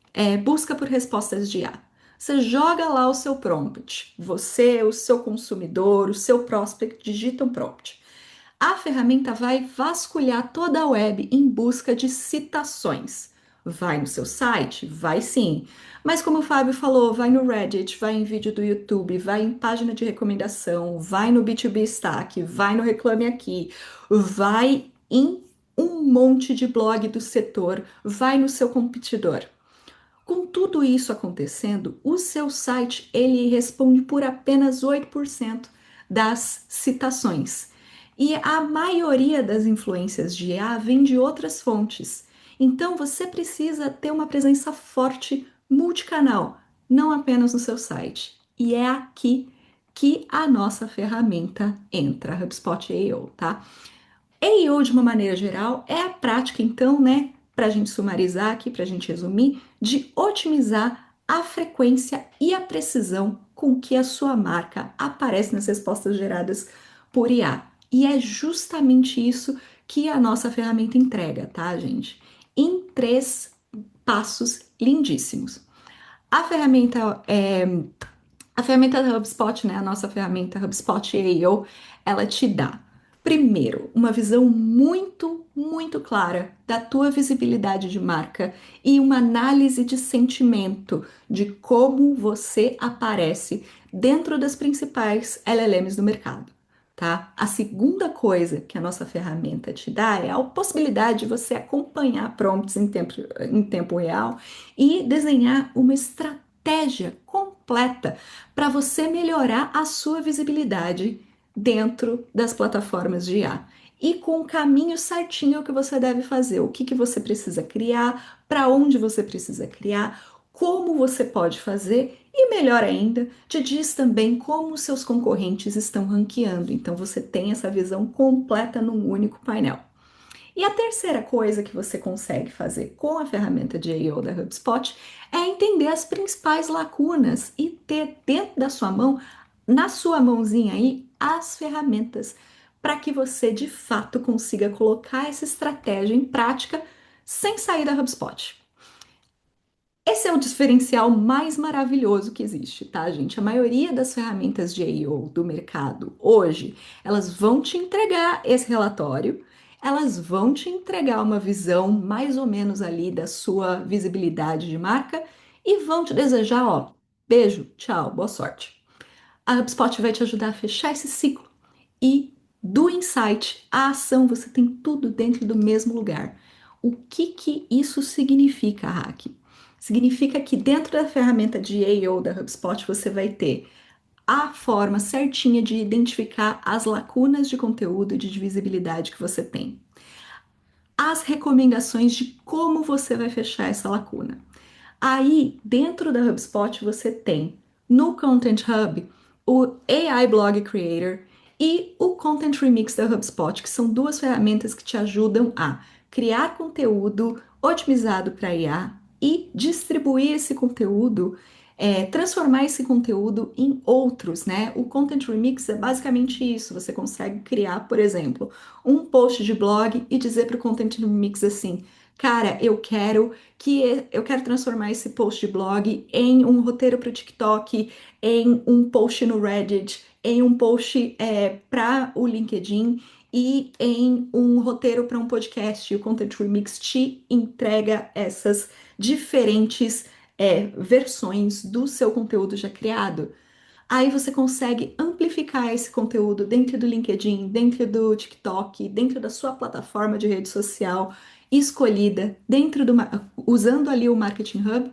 busca por respostas de IA? Você joga lá o seu prompt, você, o seu consumidor, o seu prospect digita um prompt. A ferramenta vai vasculhar toda a web em busca de citações. Vai no seu site? Vai sim. Mas como o Fábio falou, vai no Reddit, vai em vídeo do YouTube, vai em página de recomendação, vai no B2B Stack, vai no Reclame Aqui, vai em um monte de blog do setor, vai no seu competidor. Com tudo isso acontecendo, o seu site ele responde por apenas 8% das citações. E a maioria das influências de IA vem de outras fontes. Então você precisa ter uma presença forte multicanal, não apenas no seu site. E é aqui que a nossa ferramenta entra, a HubSpot AO, tá? AEO, de uma maneira geral, é a prática, então, né, para a gente sumarizar aqui, para a gente resumir, de otimizar a frequência e a precisão com que a sua marca aparece nas respostas geradas por IA. E é justamente isso que a nossa ferramenta entrega, tá, gente? Em 3 passos lindíssimos. A ferramenta a ferramenta da HubSpot, né, a nossa ferramenta HubSpot AEO, ela te dá, primeiro, uma visão muito clara da tua visibilidade de marca e uma análise de sentimento de como você aparece dentro das principais LLMs do mercado, tá? A segunda coisa que a nossa ferramenta te dá é a possibilidade de você acompanhar prompts em tempo real e desenhar uma estratégia completa para você melhorar a sua visibilidade dentro das plataformas de IA. E com o caminho certinho que você deve fazer, o que, que você precisa criar, para onde você precisa criar, como você pode fazer e, melhor ainda, te diz também como os seus concorrentes estão ranqueando. Então você tem essa visão completa num único painel. E a terceira coisa que você consegue fazer com a ferramenta de AEO da HubSpot é entender as principais lacunas e ter dentro da sua mão, na sua mãozinha aí, as ferramentas para que você de fato consiga colocar essa estratégia em prática sem sair da HubSpot. Esse é o diferencial mais maravilhoso que existe, tá, gente? A maioria das ferramentas de AEO do mercado hoje, elas vão te entregar esse relatório, elas vão te entregar uma visão mais ou menos ali da sua visibilidade de marca e vão te desejar, ó, beijo, tchau, boa sorte. A HubSpot vai te ajudar a fechar esse ciclo e do insight à ação você tem tudo dentro do mesmo lugar. O que que isso significa, Hack? Significa que dentro da ferramenta de AEO da HubSpot você vai ter a forma certinha de identificar as lacunas de conteúdo e de visibilidade que você tem. As recomendações de como você vai fechar essa lacuna. Aí, dentro da HubSpot, você tem no Content Hub o AI Blog Creator e o Content Remix da HubSpot, que são 2 ferramentas que te ajudam a criar conteúdo otimizado para IA e distribuir esse conteúdo, transformar esse conteúdo em outros, né? O Content Remix é basicamente isso. Você consegue criar, por exemplo, um post de blog e dizer para o Content Remix assim: cara, eu quero transformar esse post de blog em um roteiro para o TikTok, em um post no Reddit, em um post para o LinkedIn e em um roteiro para um podcast. E o Content Remix te entrega essas diferentes versões do seu conteúdo já criado. Aí você consegue amplificar esse conteúdo dentro do LinkedIn, dentro do TikTok, dentro da sua plataforma de rede social escolhida, usando ali o Marketing Hub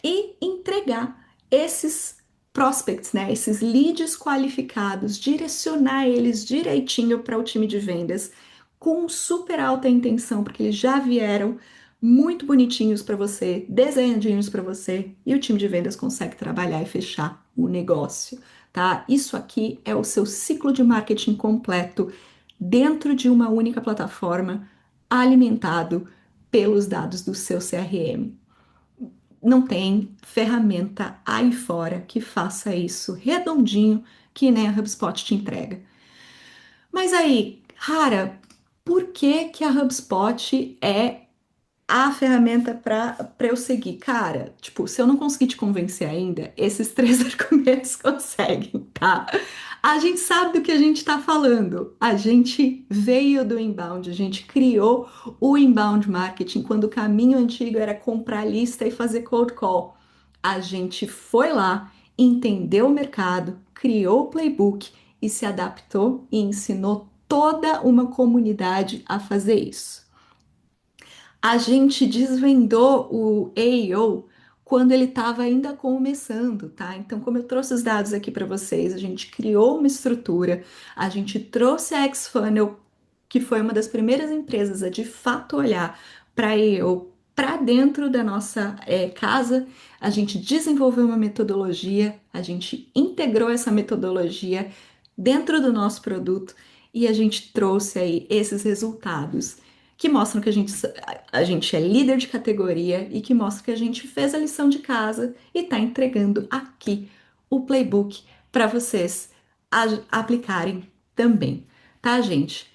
e entregar esses prospects, né? Esses leads qualificados, direcionar eles direitinho para o time de vendas com super alta intenção, porque eles já vieram muito bonitinhos para você, desenhadinhos para você, e o time de vendas consegue trabalhar e fechar o negócio, tá? Isso aqui é o seu ciclo de marketing completo dentro de uma única plataforma, alimentado pelos dados do seu CRM. Não tem ferramenta aí fora que faça isso redondinho que nem a HubSpot te entrega. Mas aí, Rara, por que que a HubSpot é a ferramenta para eu seguir? Cara, tipo, se eu não conseguir te convencer ainda, esses três argumentos conseguem, tá? A gente sabe do que a gente tá falando. A gente veio do inbound, a gente criou o inbound marketing quando o caminho antigo era comprar lista e fazer cold call. A gente foi lá, entendeu o mercado, criou o playbook e se adaptou e ensinou toda uma comunidade a fazer isso. A gente desvendou o AEO quando ele estava ainda começando, tá? Então, como eu trouxe os dados aqui para vocês, a gente criou uma estrutura, a gente trouxe a Xfunnel, que foi uma das primeiras empresas a de fato olhar para AEO para dentro da nossa casa, a gente desenvolveu uma metodologia, a gente integrou essa metodologia dentro do nosso produto e a gente trouxe aí esses resultados que mostram que a gente é líder de categoria e que mostram que a gente fez a lição de casa e está entregando aqui o playbook para vocês aplicarem também, tá, gente?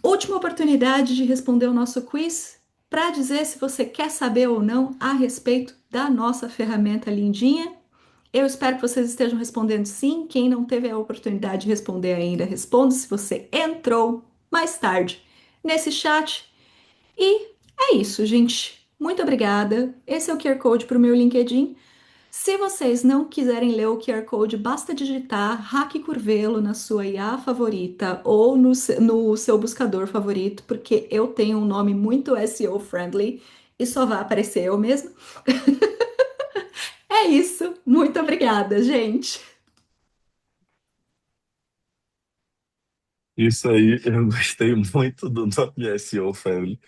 Última oportunidade de responder o nosso quiz para dizer se você quer saber ou não a respeito da nossa ferramenta lindinha. Eu espero que vocês estejam respondendo sim. Quem não teve a oportunidade de responder ainda, responda se você entrou mais tarde nesse chat. E é isso, gente. Muito obrigada. Esse é o QR Code para o meu LinkedIn. Se vocês não quiserem ler o QR Code, basta digitar Hack Curvelo na sua IA favorita ou no seu buscador favorito, porque eu tenho um nome muito SEO friendly e só vai aparecer eu mesmo. É isso. Muito obrigada, gente. Isso aí, eu gostei muito do nome SEO Family.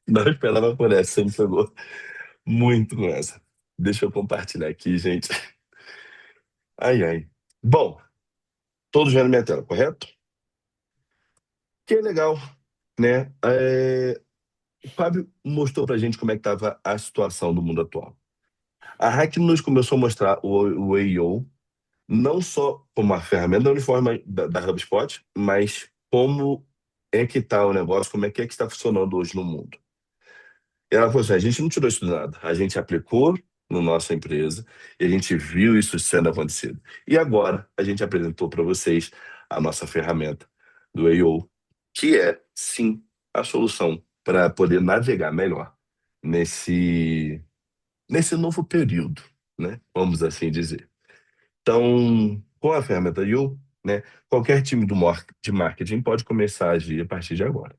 Não esperava por essa, você me pegou muito com essa. Deixa eu compartilhar aqui, gente. Ai, ai. Bom, todos vendo minha tela, correto? Que legal, né? O Fábio mostrou pra gente como é que estava a situação do mundo atual. A Hack nos começou a mostrar o AEO não só como uma ferramenta uniforme da HubSpot, mas como é que está o negócio, como é que está funcionando hoje no mundo. E ela falou assim, a gente não tirou isso do nada, a gente aplicou na nossa empresa e a gente viu isso sendo acontecido. E agora a gente apresentou para vocês a nossa ferramenta do AO, que é, sim, a solução para poder navegar melhor nesse novo período, né? Vamos assim dizer. Então, com a ferramenta You, né, qualquer time de marketing pode começar a agir a partir de agora.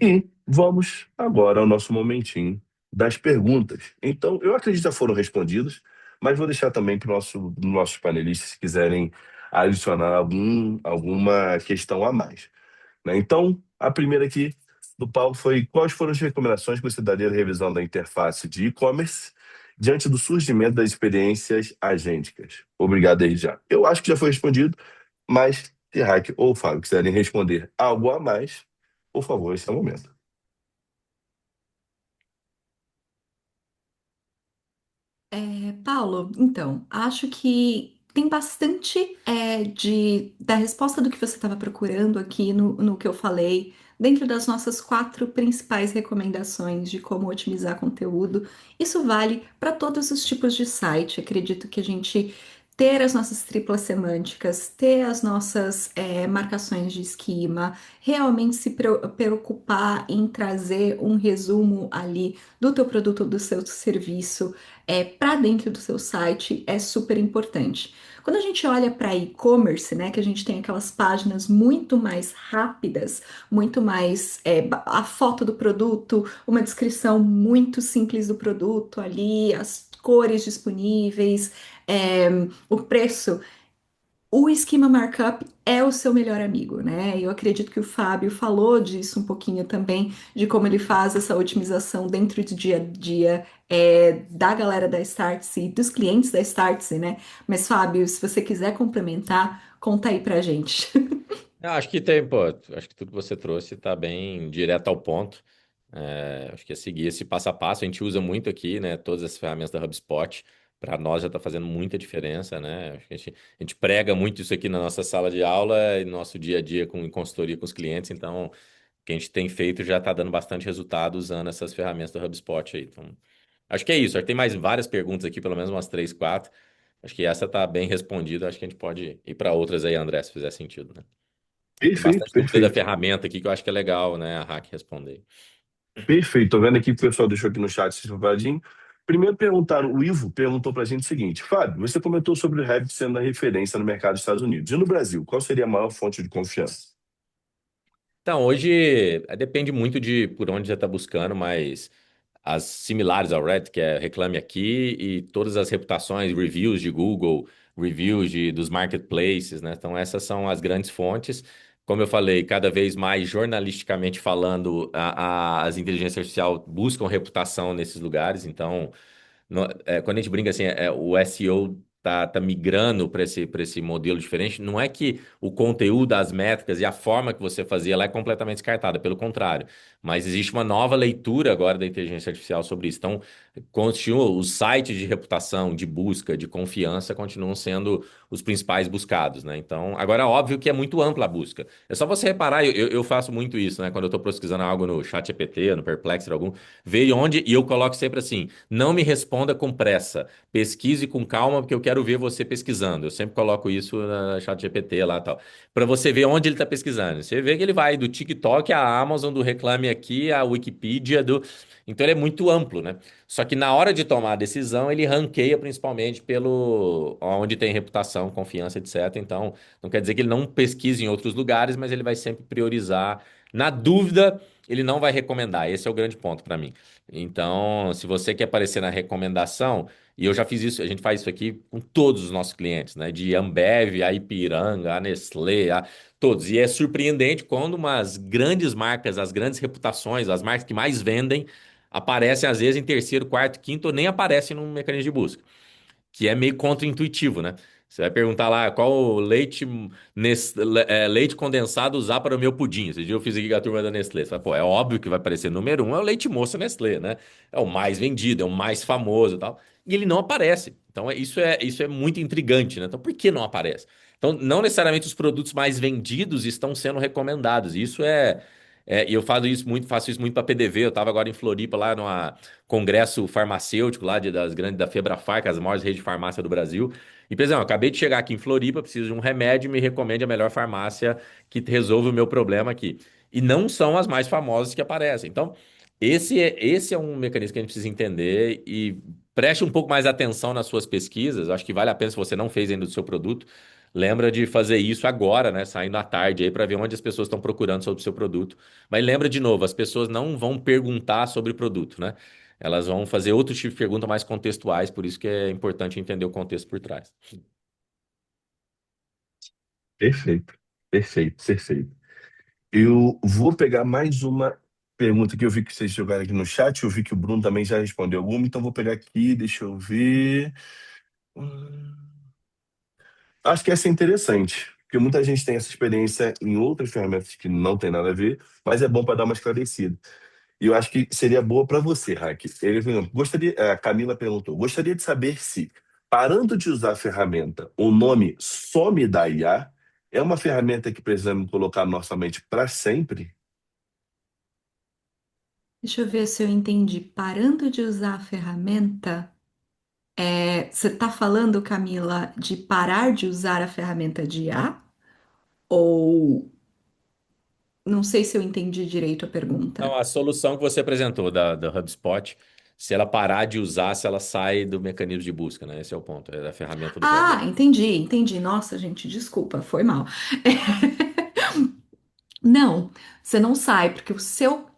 E vamos agora ao nosso momentinho das perguntas. Então, eu acredito que já foram respondidas, mas vou deixar também para os nossos panelistas, se quiserem adicionar alguma questão a mais, né? Então, a primeira aqui do Paulo foi: quais foram as recomendações que você daria na revisão da interface de e-commerce diante do surgimento das experiências agênticas? Obrigado aí já. Eu acho que já foi respondido, mas se Hack ou Fábio quiserem responder algo a mais, por favor, esse é o momento. Paulo, então, acho que tem bastante da resposta do que você estava procurando aqui no que eu falei, dentro das nossas quatro principais recomendações de como otimizar conteúdo. Isso vale para todos os tipos de site. Acredito que a gente ter as nossas triplas semânticas, ter as nossas marcações de esquema, realmente se preocupar em trazer um resumo ali do teu produto ou do seu serviço para dentro do seu site é super importante. Quando a gente olha para e-commerce, né, que a gente tem aquelas páginas muito mais rápidas, muito mais a foto do produto, uma descrição muito simples do produto ali, as cores disponíveis, é, o preço. O Schema Markup é o seu melhor amigo, né? Eu acredito que o Fábio falou disso um pouquinho também, de como ele faz essa otimização dentro do dia a dia da galera da Startse, dos clientes da Startse, né? Mas, Fábio, se você quiser complementar, conta aí pra gente. Eu acho que tem, pô, acho que tudo que você trouxe está bem direto ao ponto. Acho que é seguir esse passo a passo. A gente usa muito aqui, né? Todas as ferramentas da HubSpot. Para nós já está fazendo muita diferença, né? Acho que a gente prega muito isso aqui na nossa sala de aula e no nosso dia a dia em consultoria com os clientes. Então, o que a gente tem feito já está dando bastante resultado usando essas ferramentas do HubSpot aí. Então, acho que é isso. Acho que tem mais várias perguntas aqui, pelo menos umas três, quatro. Acho que essa está bem respondida. Acho que a gente pode ir para outras aí, André, se fizer sentido, né? Tem Perfeito, bastante dúvida da perfeito. ferramenta aqui que eu acho que é legal, né? A Hack responder. Perfeito. Tô vendo aqui que o pessoal deixou aqui no chat separadinho. Primeiro perguntaram, o Ivo perguntou pra gente o seguinte: Fábio, você comentou sobre o Revit sendo a referência no mercado dos Estados Unidos. E no Brasil, qual seria a maior fonte de confiança? Então, hoje depende muito de por onde você está buscando, mas as similares ao Reddit, que é Reclame Aqui, e todas as reputações, reviews de Google, reviews dos marketplaces, né? Então, essas são as grandes fontes. Como eu falei, cada vez mais jornalisticamente falando, as inteligências artificiais buscam reputação nesses lugares. Então, quando a gente brinca assim, o SEO tá migrando para esse modelo diferente, não é que o conteúdo, as métricas e a forma que você fazia ela é completamente descartada, pelo contrário. Mas existe uma nova leitura agora da inteligência artificial sobre isso. Então, continua, os sites de reputação, de busca, de confiança continuam sendo os principais buscados, né? Então, agora, óbvio que é muito ampla a busca. É só você reparar, eu faço muito isso, né? Quando eu estou pesquisando algo no ChatGPT, no Perplexity, algum, veio onde, e eu coloco sempre assim, não me responda com pressa. Pesquise com calma, porque eu quero ver você pesquisando. Eu sempre coloco isso na ChatGPT lá e tal. Para você ver onde ele está pesquisando. Você vê que ele vai do TikTok à Amazon, do Reclame Aqui, à Wikipedia, do. Então ele é muito amplo, né? Só que na hora de tomar a decisão, ele ranqueia principalmente pelo onde tem reputação, confiança, etc. Então, não quer dizer que ele não pesquise em outros lugares, mas ele vai sempre priorizar. Na dúvida, ele não vai recomendar. Esse é o grande ponto para mim. Então, se você quer aparecer na recomendação, e eu já fiz isso, a gente faz isso aqui com todos os nossos clientes, né? De Ambev, a Ipiranga, a Nestlé, todos. E é surpreendente quando umas grandes marcas, as grandes reputações, as marcas que mais vendem, aparecem às vezes em terceiro, quarto, quinto, ou nem aparecem no mecanismo de busca, que é meio contra-intuitivo, né? Você vai perguntar lá qual leite condensado usar para o meu pudim. Esse dia eu fiz aqui com a turma da Nestlé. Você fala, pô, é óbvio que vai aparecer número um, é o leite moça Nestlé, né? É o mais vendido, é o mais famoso e tal. E ele não aparece. Então isso é muito intrigante, né? Então por que não aparece? Então não necessariamente os produtos mais vendidos estão sendo recomendados. E eu faço isso muito para PDV. Eu estava agora em Floripa, lá no congresso farmacêutico lá das grandes da Febrafar, que é as maiores redes de farmácia do Brasil. E, por exemplo, acabei de chegar aqui em Floripa, preciso de um remédio, me recomende a melhor farmácia que resolve o meu problema aqui. E não são as mais famosas que aparecem. Então, esse é um mecanismo que a gente precisa entender e preste um pouco mais atenção nas suas pesquisas. Acho que vale a pena se você não fez ainda do seu produto. Lembra de fazer isso agora, né? Saindo à tarde aí para ver onde as pessoas estão procurando sobre o seu produto. Mas lembra de novo, as pessoas não vão perguntar sobre o produto, né? Elas vão fazer outro tipo de pergunta mais contextuais, por isso que é importante entender o contexto por trás. Perfeito, perfeito, perfeito. Eu vou pegar mais uma pergunta que eu vi que vocês jogaram aqui no chat. Eu vi que o Bruno também já respondeu alguma, então vou pegar aqui, deixa eu ver. Hum, Acho que essa é interessante, porque muita gente tem essa experiência em outras ferramentas que não tem nada a ver, mas é bom para dar uma esclarecida. E eu acho que seria boa para você, Hack. Ele, por exemplo, a Camila perguntou: gostaria de saber se, parando de usar a ferramenta, o nome some da IA é uma ferramenta que precisamos colocar na nossa mente para sempre? Deixa eu ver se eu entendi. Parando de usar a ferramenta, você está falando, Camila, de parar de usar a ferramenta de IA? Ou não sei se eu entendi direito a Então, pergunta. a solução que você apresentou da HubSpot, se ela parar de usar, se ela sai do mecanismo de busca, né? Esse é o ponto, é da ferramenta do Ah, vendedor. entendi, entendi. Nossa, gente, desculpa, foi mal. Não, você não sai, porque o seu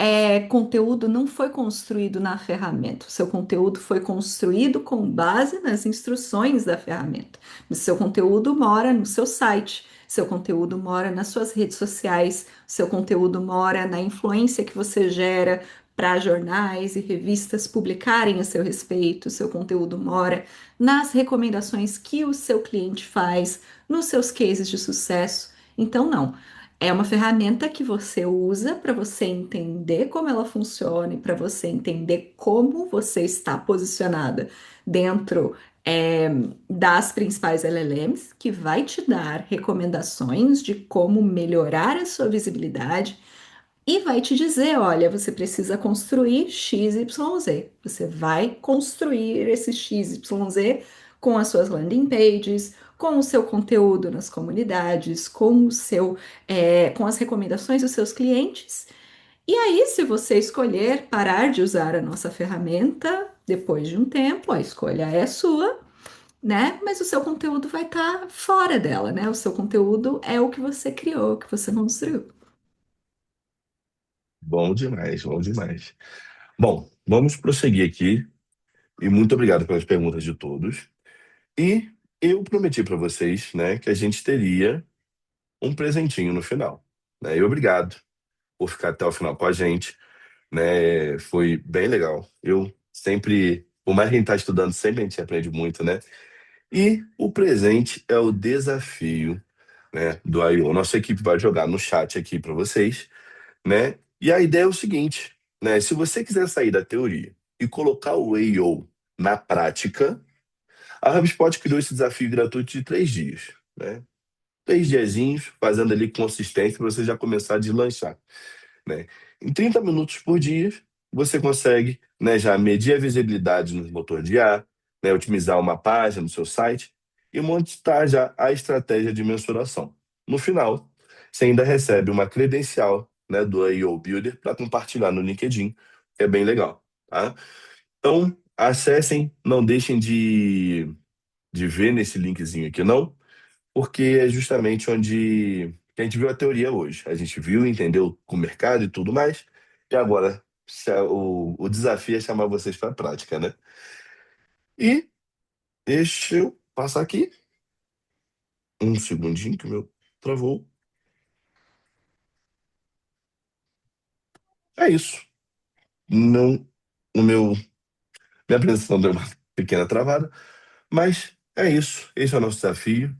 conteúdo não foi construído na ferramenta. O seu conteúdo foi construído com base nas instruções da ferramenta. O seu conteúdo mora no seu site, seu conteúdo mora nas suas redes sociais, seu conteúdo mora na influência que você gera para jornais e revistas publicarem a seu respeito, seu conteúdo mora nas recomendações que o seu cliente faz, nos seus cases de sucesso. Então, não. É uma ferramenta que você usa para você entender como ela funciona e para você entender como você está posicionada dentro é, das principais LLMs, que vai te dar recomendações de como melhorar a sua visibilidade e vai te dizer, olha, você precisa construir XYZ. Você vai construir esse XYZ com as suas landing pages, com o seu conteúdo nas comunidades, com as recomendações dos seus clientes. E aí, se você escolher parar de usar a nossa ferramenta depois de um tempo, a escolha é sua, né? Mas o seu conteúdo vai estar fora dela, né? O seu conteúdo é o que você criou, o que você construiu. Bom demais, bom demais. Bom, vamos prosseguir aqui. E muito obrigado pelas perguntas de todos. E eu prometi para vocês, né, que a gente teria um presentinho no final, né? E obrigado por ficar até o final com a gente, né? Foi bem legal. Eu sempre, por mais que a gente tá estudando, sempre a gente aprende muito, né? E o presente é o desafio, né, do I/O. Nossa equipe vai jogar no chat aqui para vocês, né? E a ideia é o seguinte, né? Se você quiser sair da teoria e colocar o I/O na prática, a HubSpot criou esse desafio gratuito de 3 dias, né? 3 diazinhos, fazendo ali consistência para você já começar a deslanchar, né? Em 30 minutos por dia, você consegue, né, já medir a visibilidade no motor de IA, né, otimizar uma página no seu site e montar já a estratégia de mensuração. No final, você ainda recebe uma credencial, né, do AEO Builder para compartilhar no LinkedIn, que é bem legal, tá? Então, acessem, não deixem de ver nesse linkzinho aqui, não, porque é justamente onde a gente viu a teoria hoje. A gente viu, entendeu com o mercado e tudo mais, e agora o desafio é chamar vocês para a prática, né? E deixa eu passar aqui um segundinho que o meu travou. É isso. Não, o meu, minha apresentação deu uma pequena travada, mas é isso. Esse é o nosso desafio.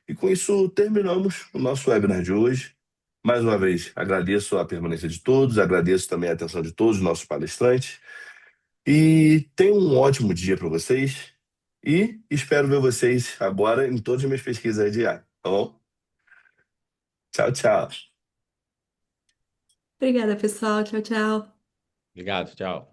E com isso terminamos o nosso webinar de hoje. Mais uma vez, agradeço a permanência de todos, agradeço também a atenção de todos os nossos palestrantes. E tenham um ótimo dia para vocês. E espero ver vocês agora em todas as minhas pesquisas de IA, tá bom? Tchau, tchau. Obrigada, pessoal. Tchau, tchau. Obrigado, tchau.